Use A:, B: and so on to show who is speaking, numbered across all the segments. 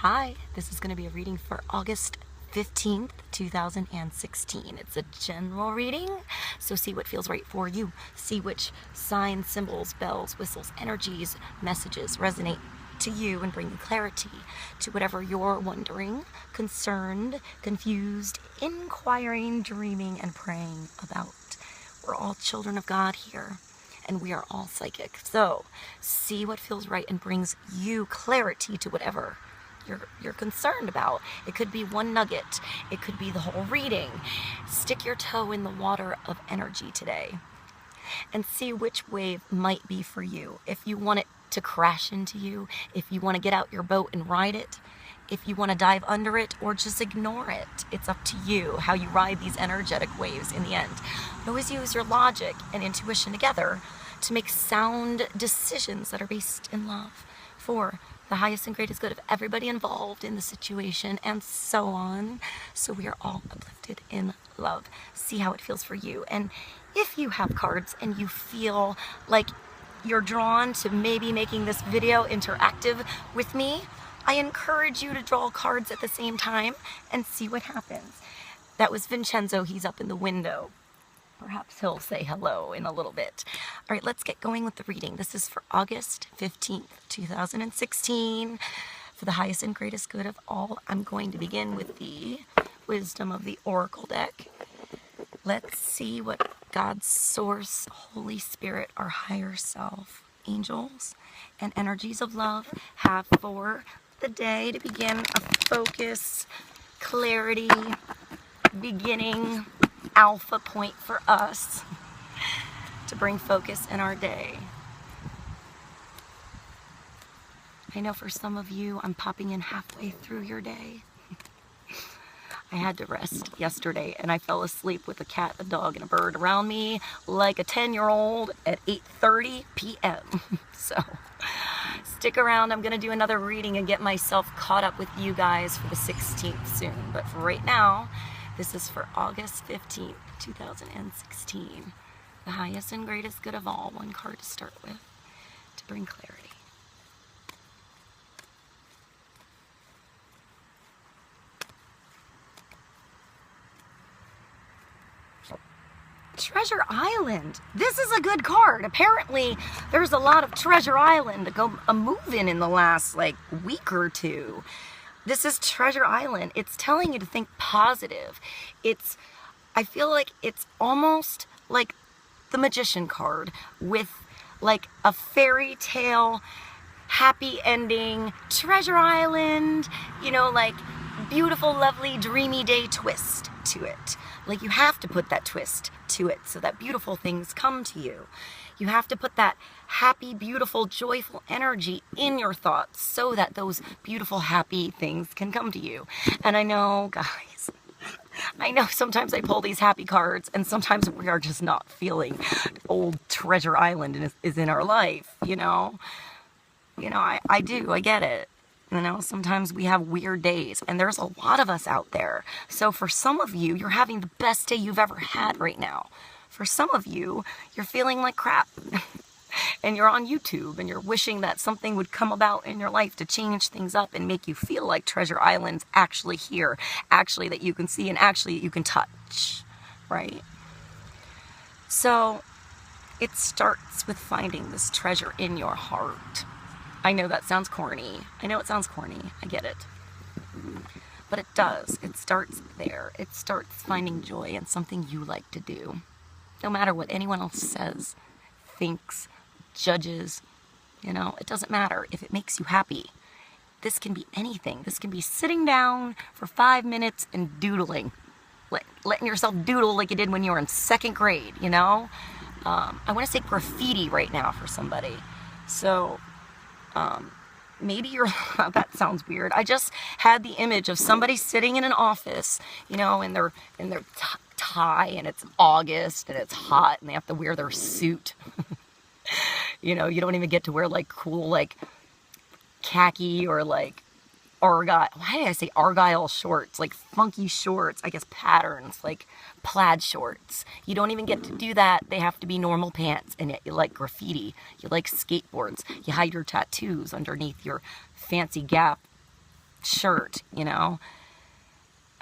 A: Hi, this is going to be a reading for August 15th, 2016. It's a general reading, so see what feels right for you. See which signs, symbols, bells, whistles, energies, messages resonate to you and bring you clarity to whatever you're wondering, concerned, confused, inquiring, dreaming, and praying about. We're all children of God here, and we are all psychic. So see what feels right and brings you clarity to whatever you're concerned about. It could be one nugget. It could be the whole reading. Stick your toe in the water of energy today and see which wave might be for you. If you want it to crash into you, if you want to get out your boat and ride it, if you want to dive under it or just ignore it, it's up to you how you ride these energetic waves in the end. Always use your logic and intuition together to make sound decisions that are based in love for the highest and greatest good of everybody involved in the situation, and so on. So we are all uplifted in love. See how it feels for you. And if you have cards and you feel like you're drawn to maybe making this video interactive with me, I encourage you to draw cards at the same time and see what happens. That was Vincienco. He's up in the window. Perhaps he'll say hello in a little bit. All right, let's get going with the reading. This is for August 15th, 2016. For the highest and greatest good of all, I'm going to begin with the wisdom of the Oracle deck. Let's see what God's source, Holy Spirit, our higher self, angels, and energies of love have for the day to begin a focus, clarity, beginning, alpha point for us to bring focus in our day. I know for some of you, I'm popping in halfway through your day. I had to rest yesterday and I fell asleep with a cat, a dog, and a bird around me like a 10-year-old at 8:30 p.m. So stick around. I'm going to do another reading and get myself caught up with you guys for the 16th soon. But for right now, this is for August 15th, 2016. The highest and greatest good of all. One card to start with to bring clarity. Treasure Island. This is a good card. Apparently, there's a lot of Treasure Island to go a move in the last week or two. This is Treasure Island. It's telling you to think positive. I feel like it's almost like the Magician card with a fairy tale, happy ending, Treasure Island, beautiful, lovely, dreamy day twist to it. You have to put that twist to it so that beautiful things come to you. You have to put that happy, beautiful, joyful energy in your thoughts so that those beautiful, happy things can come to you. And I know, guys, sometimes I pull these happy cards and sometimes we are just not feeling old Treasure Island is in our life, I get it. Sometimes we have weird days, and there's a lot of us out there. So for some of you, you're having the best day you've ever had right now. For some of you, you're feeling like crap. And you're on YouTube, and you're wishing that something would come about in your life to change things up and make you feel like Treasure Island's actually here, actually that you can see, and actually that you can touch, right? So it starts with finding this treasure in your heart. I know that sounds corny. I know it sounds corny. I get it. But it does. It starts there. It starts finding joy in something you like to do. No matter what anyone else says, thinks, judges, it doesn't matter if it makes you happy. This can be anything. This can be sitting down for 5 minutes and doodling. Letting yourself doodle like you did when you were in 2nd grade, I want to say graffiti right now for somebody. So maybe you're, that sounds weird. I just had the image of somebody sitting in an office, in their tie, and it's August and it's hot and they have to wear their suit. You don't even get to wear cool khaki or argyle. Why did I say argyle shorts? Funky shorts, I guess patterns, plaid shorts. You don't even get to do that. They have to be normal pants. And yet you like graffiti. You like skateboards. You hide your tattoos underneath your fancy Gap shirt, you know.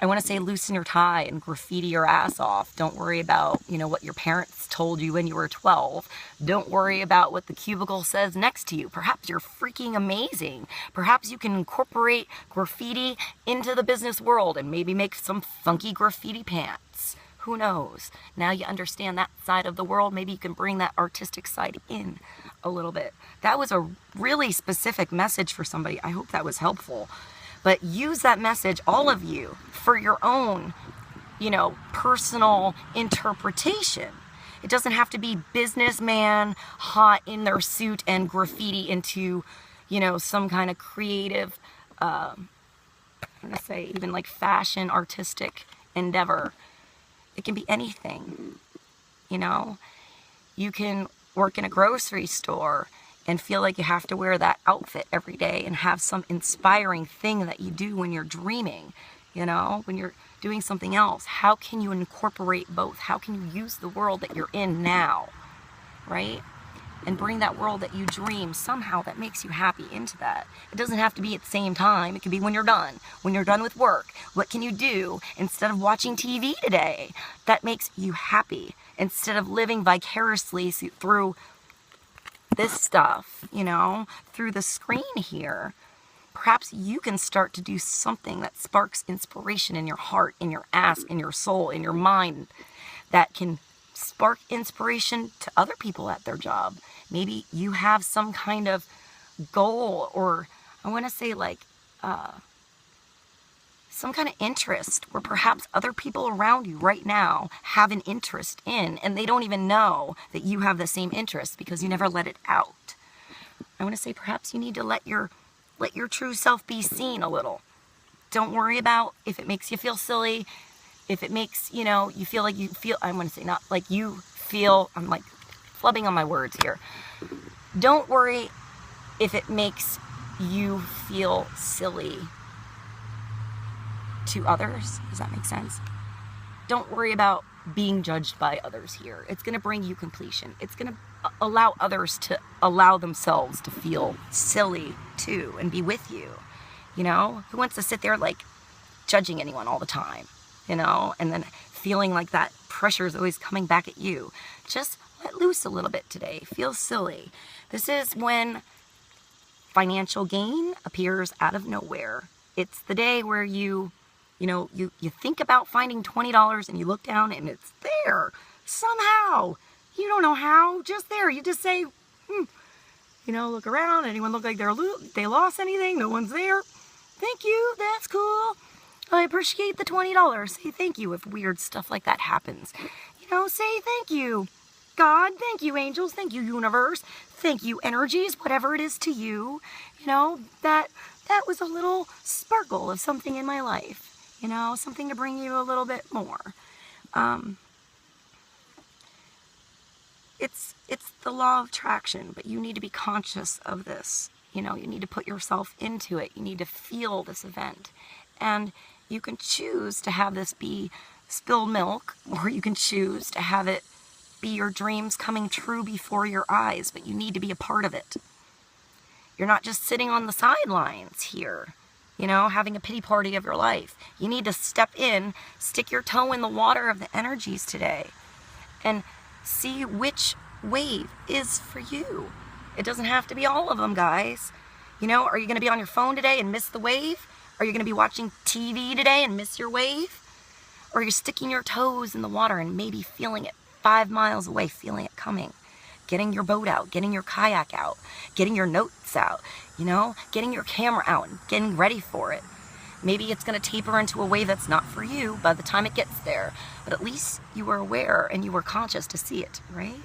A: I want to say loosen your tie and graffiti your ass off. Don't worry about, you know, what your parents told you when you were 12. Don't worry about what the cubicle says next to you. Perhaps you're freaking amazing. Perhaps you can incorporate graffiti into the business world and maybe make some funky graffiti pants. Who knows? Now you understand that side of the world. Maybe you can bring that artistic side in a little bit. That was a really specific message for somebody. I hope that was helpful. But use that message, all of you, for your own, you know, personal interpretation. It doesn't have to be businessman hot in their suit and graffiti into, you know, some kind of creative, I'm going to say even like fashion, artistic endeavor. It can be anything, you know. You can work in a grocery store and feel like you have to wear that outfit every day and have some inspiring thing that you do when you're dreaming, you know, when you're doing something else. How can you incorporate both? How can you use the world that you're in now, right? And bring that world that you dream somehow that makes you happy into that. It doesn't have to be at the same time. It can be when you're done with work. What can you do instead of watching TV today that makes you happy? Instead of living vicariously through this stuff, you know, through the screen here, perhaps you can start to do something that sparks inspiration in your heart, in your ass, in your soul, in your mind, that can spark inspiration to other people at their job. Maybe you have some kind of goal, or I want to say like some kind of interest where perhaps other people around you right now have an interest in, and they don't even know that you have the same interest because you never let it out. I want to say perhaps you need to let your true self be seen a little. Don't worry about if it makes you feel silly, if it makes, you know, you feel like you feel, I want to say not like you feel, I'm like flubbing on my words here. Don't worry if it makes you feel silly to others. Does that make sense? Don't worry about being judged by others here. It's going to bring you completion. It's going to allow others to allow themselves to feel silly too and be with you. You know, who wants to sit there like judging anyone all the time, you know, and then feeling like that pressure is always coming back at you. Just let loose a little bit today. Feel silly. This is when financial gain appears out of nowhere. It's the day where you think about finding $20 and you look down and it's there somehow. You don't know how, just there. You just say, you know, look around. Anyone look like they lost anything? No one's there. Thank you. That's cool. I appreciate the $20. Say thank you if weird stuff like that happens. You know, say thank you, God. Thank you, angels. Thank you, universe. Thank you, energies, whatever it is to you. You know, that was a little sparkle of something in my life. You know, something to bring you a little bit more. It's the law of attraction, but you need to be conscious of this. You know, you need to put yourself into it. You need to feel this event. And you can choose to have this be spilled milk, or you can choose to have it be your dreams coming true before your eyes, but you need to be a part of it. You're not just sitting on the sidelines here, you know, having a pity party of your life. You need to step in, stick your toe in the water of the energies today, and see which wave is for you. It doesn't have to be all of them, guys. You know, are you going to be on your phone today and miss the wave? Are you going to be watching TV today and miss your wave? Or are you sticking your toes in the water and maybe feeling it 5 miles away, feeling it coming? Getting your boat out, getting your kayak out, getting your notes out, you know, getting your camera out and getting ready for it. Maybe it's going to taper into a wave that's not for you by the time it gets there. But at least you were aware and you were conscious to see it, right?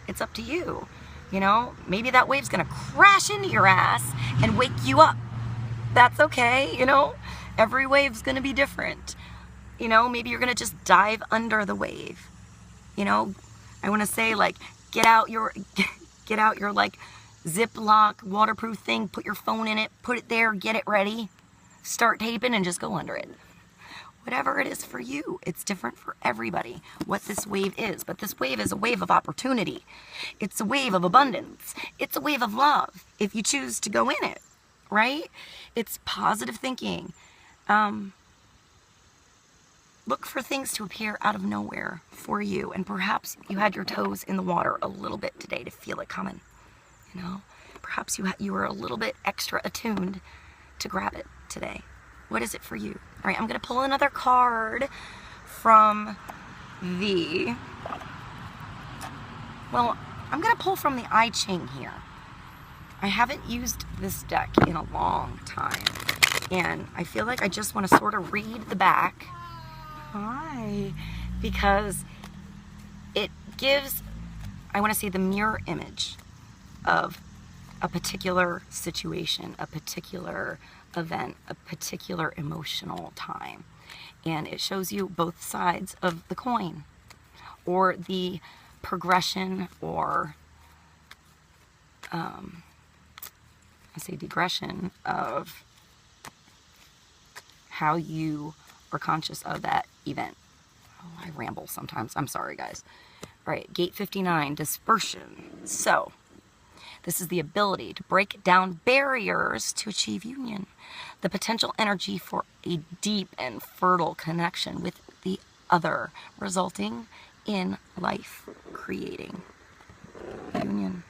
A: It's up to you. You know, maybe that wave's going to crash into your ass and wake you up. That's okay, you know. Every wave's going to be different. You know, maybe you're going to just dive under the wave. You know, I want to say, like, get out your like Ziploc waterproof thing, put your phone in it, put it there, get it ready, start taping and just go under it. Whatever it is for you, it's different for everybody what this wave is. But this wave is a wave of opportunity. It's a wave of abundance. It's a wave of love if you choose to go in it. right? It's positive thinking. Look for things to appear out of nowhere for you, and perhaps you had your toes in the water a little bit today to feel it coming, you know? Perhaps you were a little bit extra attuned to grab it today. What is it for you? All right, I'm gonna pull another card from I'm gonna pull from the I Ching here. I haven't used this deck in a long time, and I feel like I just want to sort of read the back. Hi. Because it gives, I want to say, the mirror image of a particular situation, a particular event, a particular emotional time. And it shows you both sides of the coin, or the progression, or I say digression of how you are conscious of that event. Oh, I ramble sometimes. I'm sorry, guys. All right, gate 59, dispersion. So, this is the ability to break down barriers to achieve union. The potential energy for a deep and fertile connection with the other, resulting in life creating union.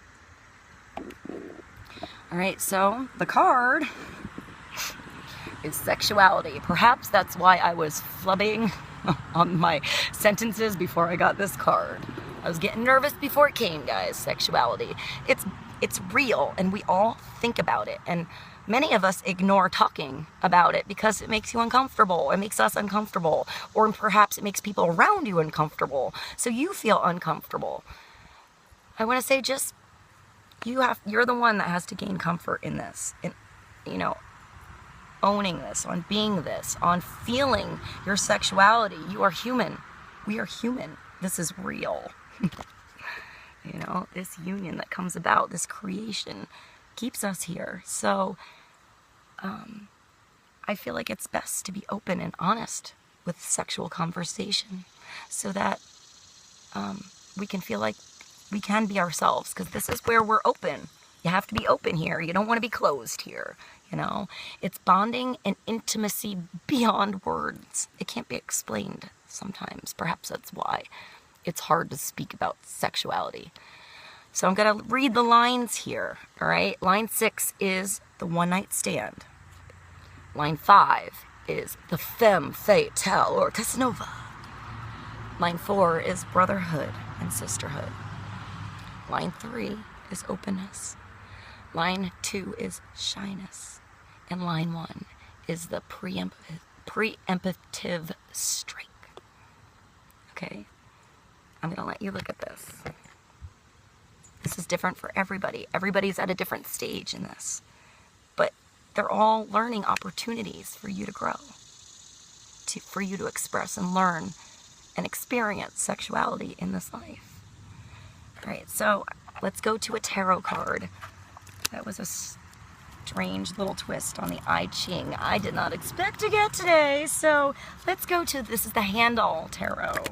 A: All right, so the card is sexuality. Perhaps that's why I was flubbing on my sentences before I got this card. I was getting nervous before it came, guys. Sexuality. It's real, and we all think about it, and many of us ignore talking about it because it makes you uncomfortable. It makes us uncomfortable, or perhaps it makes people around you uncomfortable, so you feel uncomfortable. I want to say, just you're the one that has to gain comfort in this, and owning this, on being this, on feeling your sexuality. You are human. We are human. This is real. This union that comes about, this creation, keeps us here. So I feel like it's best to be open and honest with sexual conversation, so that we can feel like we can be ourselves, because this is where we're open. You have to be open here. You don't want to be closed here. It's bonding and intimacy beyond words. It can't be explained sometimes. Perhaps that's why it's hard to speak about sexuality. So I'm going to read the lines here, all right? Line 6 is the one-night stand. Line 5 is the femme fatale, or Casanova. Line 4 is brotherhood and sisterhood. Line 3 is openness. Line 2 is shyness. And line 1 is the preemptive strike. Okay? I'm going to let you look at this. This is different for everybody. Everybody's at a different stage in this. But they're all learning opportunities for you to grow, for you to express and learn and experience sexuality in this life. All right, so let's go to a tarot card. That was a strange little twist on the I Ching I did not expect to get today. So let's go to, this is the Handle Tarot.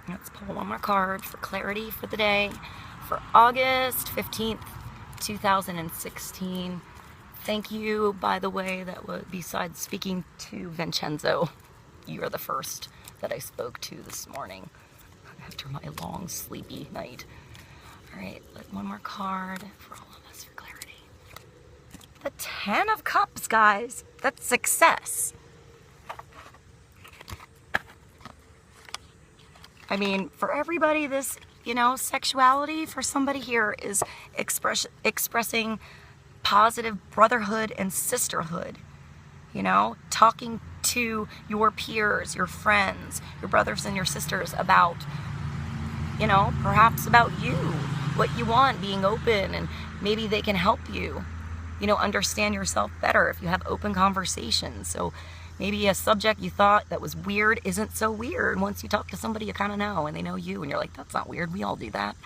A: Let's pull one more card for clarity for the day, for August 15th, 2016. Thank you, by the way, besides speaking to Vincenzo, you are the first that I spoke to this morning after my long, sleepy night. All right, one more card for all of us for clarity. The 10 of Cups, guys. That's success. I mean, for everybody, this, sexuality for somebody here is expressing positive brotherhood and sisterhood. Talking to your peers, your friends, your brothers and your sisters about, perhaps about you, what you want, being open, and maybe they can help you, understand yourself better if you have open conversations. So maybe a subject you thought that was weird isn't so weird. Once you talk to somebody you kind of know, and they know you, and you're like, that's not weird, we all do that.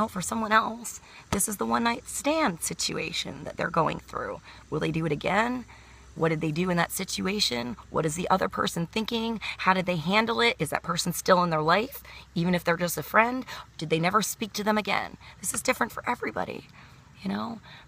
A: For someone else, this is the one-night stand situation that they're going through. Will they do it again? What did they do in that situation? What is the other person thinking? How did they handle it? Is that person still in their life, even if they're just a friend? Did they never speak to them again? This is different for everybody, you know?